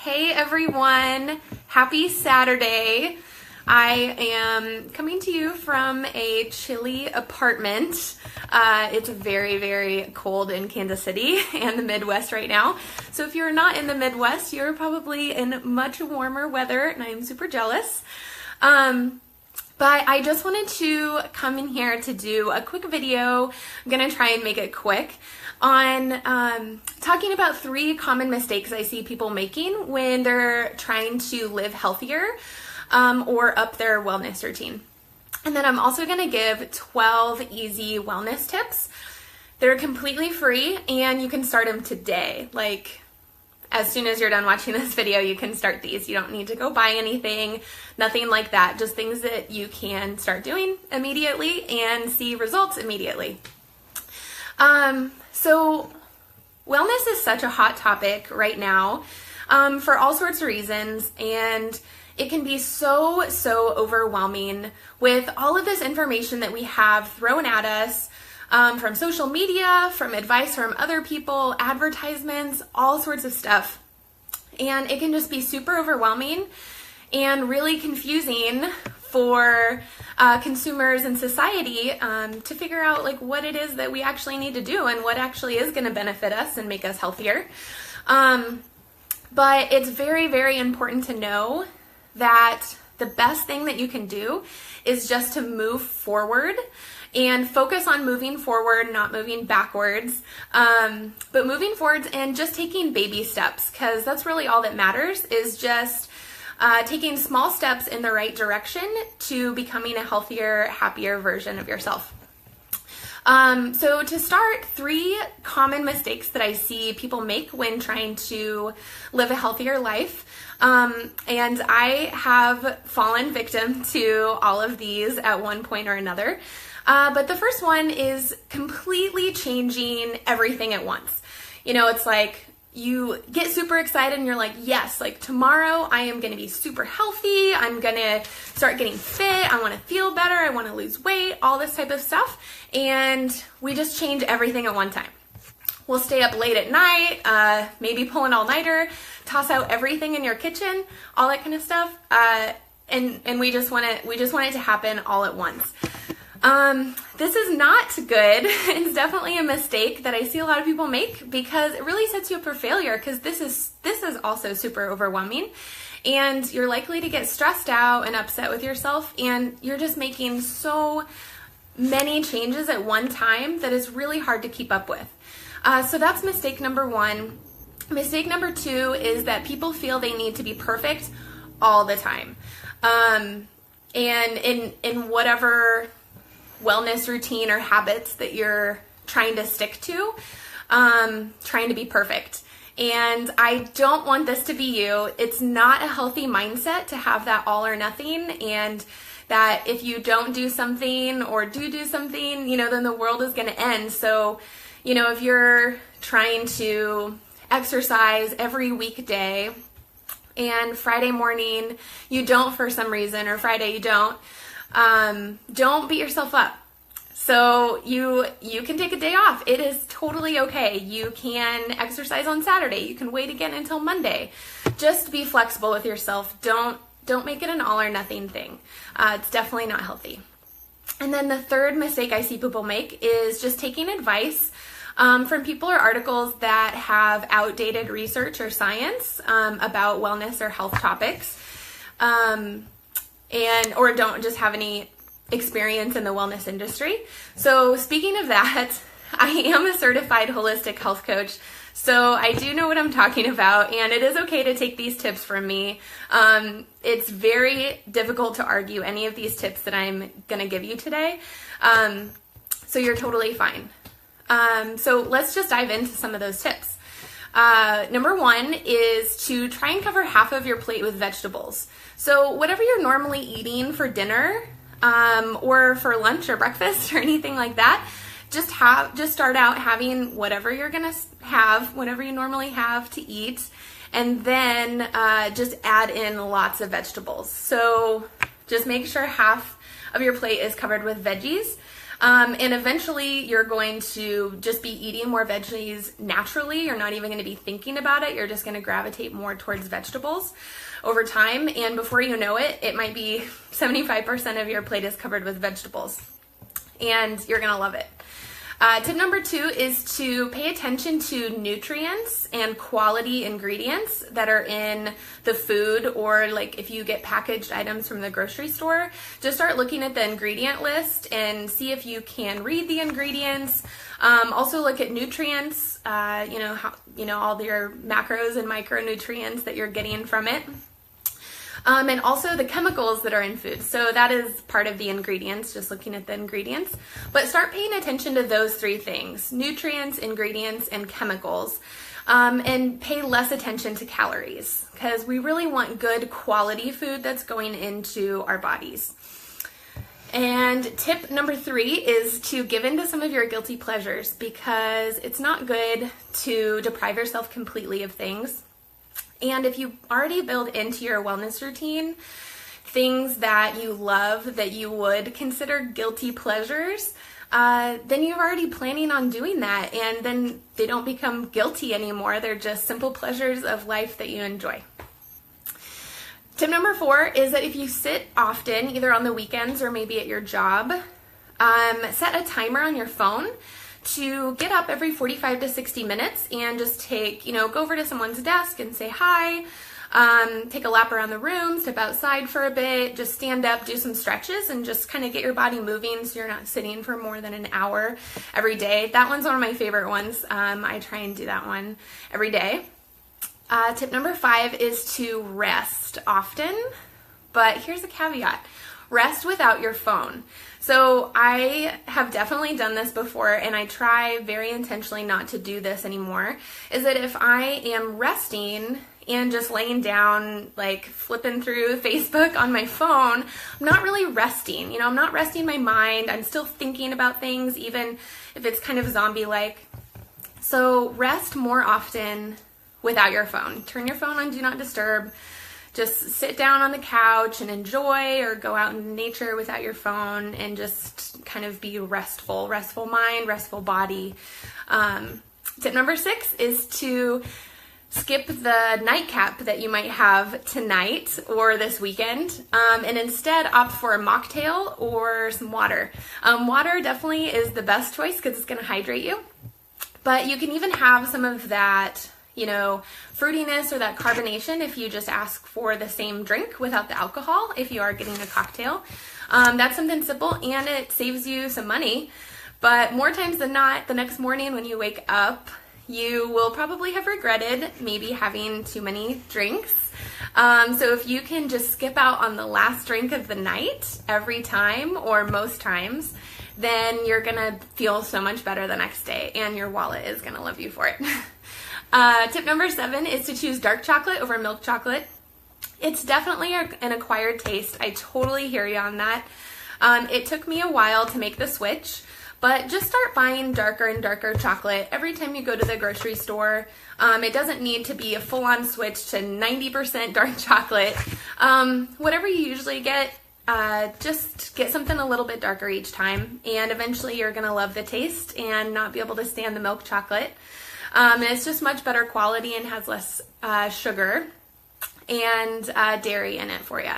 Hey everyone, happy Saturday. I am coming to you from a chilly apartment. It's very, very cold in Kansas City and the Midwest right now. So if you're not in the Midwest, you're probably in much warmer weather and I'm super jealous. But I just wanted to come in here to do a quick video. I'm gonna try and make it quick on talking about 3 common mistakes I see people making when they're trying to live healthier or up their wellness routine. And then I'm also gonna give 12 easy wellness tips. They're completely free and you can start them today. Like, as soon as you're done watching this video, you can start these. You don't need to go buy anything, nothing like that. Just things that you can start doing immediately and see results immediately. So wellness is such a hot topic right now for all sorts of reasons, and it can be so overwhelming with all of this information that we have thrown at us from social media, from advice from other people, advertisements, all sorts of stuff. And it can just be super overwhelming and really confusing for consumers and society to figure out like what it is that we actually need to do and what actually is going to benefit us and make us healthier. But it's very, very important to know that the best thing that you can do is just to move forward and focus on moving forward, not moving backwards, but moving forwards and just taking baby steps, because that's really all that matters, is just taking small steps in the right direction to becoming a healthier, happier version of yourself. So to start, 3 common mistakes that I see people make when trying to live a healthier life. And I have fallen victim to all of these at one point or another. But the first one is completely changing everything at once. You know, it's like you get super excited and you're like, yes, like tomorrow I am going to be super healthy. I'm going to start getting fit. I want to feel better. I want to lose weight, all this type of stuff. And we just change everything at one time. We'll stay up late at night, maybe pull an all-nighter, toss out everything in your kitchen, all that kind of stuff. And we just want it to happen all at once. This is not good. It's definitely a mistake that I see a lot of people make because it really sets you up for failure, because this is also super overwhelming and you're likely to get stressed out and upset with yourself, and you're just making so many changes at one time that is really hard to keep up with. So that's mistake number 1. Mistake number 2 is that people feel they need to be perfect all the time. And in whatever wellness routine or habits that you're trying to stick to, trying to be perfect. And I don't want this to be you. It's not a healthy mindset to have that all or nothing, and that if you don't do something or do something, you know, then the world is going to end. So, you know, if you're trying to exercise every weekday and Friday morning you don't for some reason, or Friday you don't beat yourself up. So you can take a day off. It is totally okay. You can exercise on Saturday. You can wait again until Monday. Just be flexible with yourself. Don't make it an all or nothing thing. It's definitely not healthy. And then the third mistake I see people make is just taking advice from people or articles that have outdated research or science about wellness or health topics, or don't just have any experience in the wellness industry. So speaking of that, I am a certified holistic health coach, so I do know what I'm talking about, and it is okay to take these tips from me. It's very difficult to argue any of these tips that I'm going to give you today, so you're totally fine. So let's just dive into some of those tips. Number 1 is to try and cover half of your plate with vegetables. So whatever you're normally eating for dinner, or for lunch or breakfast or anything like that, just start out having whatever you're gonna have, whatever you normally have to eat, and then just add in lots of vegetables. So just make sure half of your plate is covered with veggies. And eventually you're going to just be eating more veggies naturally. You're not even going to be thinking about it. You're just going to gravitate more towards vegetables over time. And before you know it, it might be 75% of your plate is covered with vegetables. And you're going to love it. Tip number 2 is to pay attention to nutrients and quality ingredients that are in the food, or like if you get packaged items from the grocery store, just start looking at the ingredient list and see if you can read the ingredients. Also look at nutrients, all your macros and micronutrients that you're getting from it. And also the chemicals that are in food. So that is part of the ingredients, just looking at the ingredients. But start paying attention to those 3 things: nutrients, ingredients, and chemicals. And pay less attention to calories, because we really want good quality food that's going into our bodies. And tip number 3 is to give in to some of your guilty pleasures, because it's not good to deprive yourself completely of things. And if you already build into your wellness routine things that you love that you would consider guilty pleasures, then you're already planning on doing that, and then they don't become guilty anymore. They're just simple pleasures of life that you enjoy. Tip number 4 is that if you sit often, either on the weekends or maybe at your job, set a timer on your phone to get up every 45 to 60 minutes and just go over to someone's desk and say hi, take a lap around the room, step outside for a bit, just stand up, do some stretches, and just kind of get your body moving so you're not sitting for more than an hour every day. That one's one of my favorite ones. I try and do that one every day. Tip number 5 is to rest often, but here's a caveat: rest without your phone. So I have definitely done this before, and I try very intentionally not to do this anymore, is that if I am resting and just laying down, like flipping through Facebook on my phone, I'm not really resting. I'm not resting my mind. I'm still thinking about things, even if it's kind of zombie-like. So rest more often without your phone. Turn your phone on Do Not Disturb. Just sit down on the couch and enjoy, or go out in nature without your phone and just kind of be restful mind, restful body. Tip number 6 is to skip the nightcap that you might have tonight or this weekend, and instead opt for a mocktail or some water. Water definitely is the best choice because it's going to hydrate you, but you can even have some of that fruitiness or that carbonation if you just ask for the same drink without the alcohol if you are getting a cocktail. That's something simple, and it saves you some money. But more times than not, the next morning when you wake up, you will probably have regretted maybe having too many drinks. So if you can just skip out on the last drink of the night every time or most times, then you're going to feel so much better the next day, and your wallet is going to love you for it. Tip number 7 is to choose dark chocolate over milk chocolate. It's definitely an acquired taste. I totally hear you on that. It took me a while to make the switch, but just start buying darker and darker chocolate every time you go to the grocery store. It doesn't need to be a full-on switch to 90% dark chocolate. Whatever you usually get, just get something a little bit darker each time, and eventually you're going to love the taste and not be able to stand the milk chocolate. And it's just much better quality and has less sugar and dairy in it for you.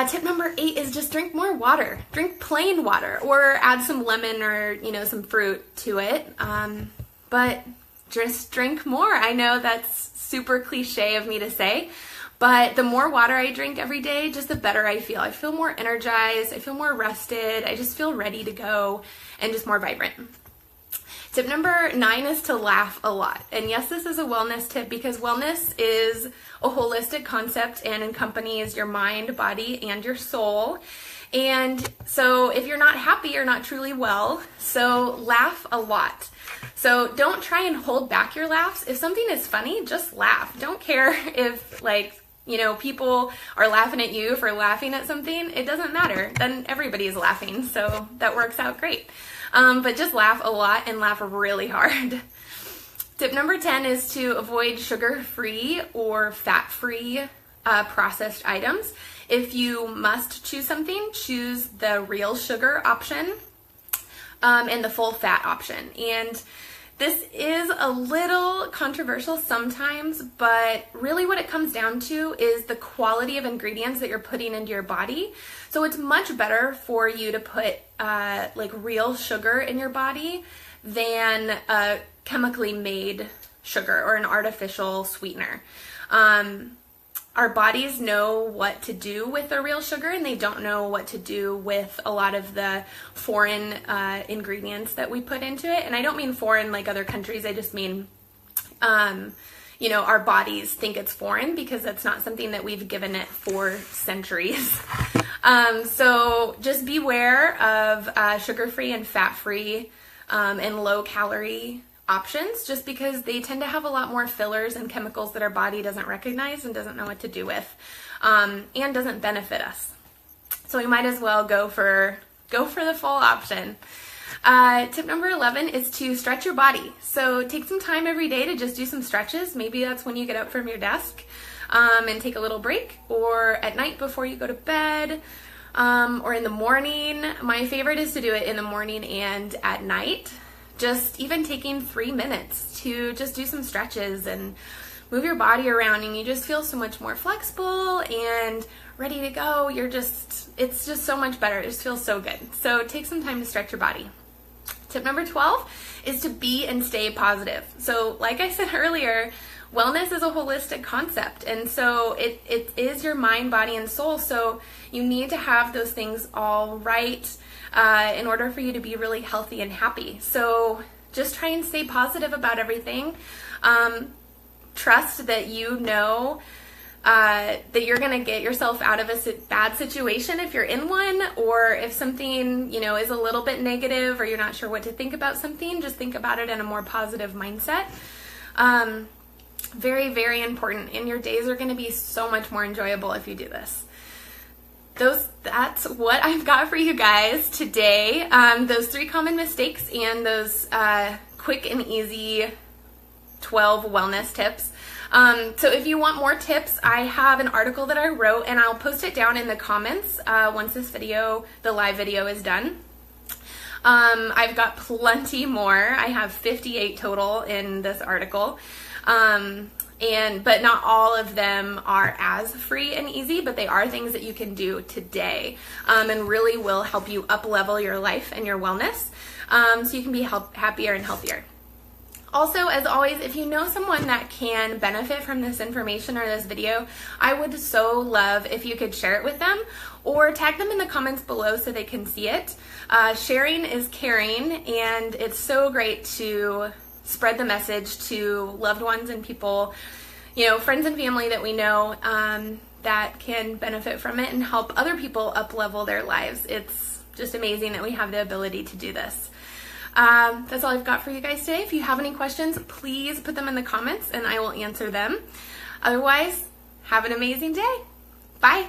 Tip number 8 is just drink more water. Drink plain water, or add some lemon or some fruit to it. But just drink more. I know that's super cliche of me to say, but the more water I drink every day, just the better I feel. I feel more energized. I feel more rested. I just feel ready to go and just more vibrant. Tip number 9 is to laugh a lot. And yes, this is a wellness tip because wellness is a holistic concept and encompasses your mind, body, and your soul. And so if you're not happy, you're not truly well. So laugh a lot. So don't try and hold back your laughs. If something is funny, just laugh. Don't care if people are laughing at you for laughing at something. It doesn't matter. Then everybody is laughing. So that works out great. But just laugh a lot and laugh really hard. Tip number 10 is to avoid sugar-free or fat-free processed items. If you must choose something, choose the real sugar option. and the full fat option. And this is a little controversial sometimes, but really what it comes down to is the quality of ingredients that you're putting into your body. So it's much better for you to put like real sugar in your body than a chemically made sugar or an artificial sweetener. Our bodies know what to do with the real sugar, and they don't know what to do with a lot of the foreign ingredients that we put into it. And I don't mean foreign like other countries, I just mean, you know, our bodies think it's foreign because that's not something that we've given it for centuries. So just beware of sugar-free and fat-free and low-calorie options, just because they tend to have a lot more fillers and chemicals that our body doesn't recognize and doesn't know what to do with, and doesn't benefit us. So we might as well go for the full option. Tip number 11 is to stretch your body. So take some time every day to just do some stretches. Maybe that's when you get up from your desk and take a little break, or at night before you go to bed, or in the morning. My favorite is to do it in the morning and at night. Just even taking 3 minutes to just do some stretches and move your body around, and you just feel so much more flexible and ready to go. It's just so much better. It just feels so good. So take some time to stretch your body. Tip number 12 is to be and stay positive. So like I said earlier, wellness is a holistic concept, and so it is your mind, body, and soul. So you need to have those things all right in order for you to be really healthy and happy. So just try and stay positive about everything. Trust that you know that you're going to get yourself out of a bad situation if you're in one, or if something, you know, is a little bit negative or you're not sure what to think about something, just think about it in a more positive mindset. Very, very important. And your days are going to be so much more enjoyable if you do this. That's what I've got for you guys today. Those 3 common mistakes and those quick and easy 12 wellness tips. So if you want more tips, I have an article that I wrote, and I'll post it down in the comments once this video, the live video, is done. I've got plenty more. I have 58 total in this article. But not all of them are as free and easy, but they are things that you can do today, and really will help you up level your life and your wellness, so you can be happier and healthier. Also, as always, if you know someone that can benefit from this information or this video, I would so love if you could share it with them or tag them in the comments below so they can see it. Sharing is caring, and it's so great to spread the message to loved ones and people, you know, friends and family that we know that can benefit from it and help other people up level their lives. It's just amazing that we have the ability to do this. That's all I've got for you guys today. If you have any questions, please put them in the comments and I will answer them. Otherwise, have an amazing day. Bye.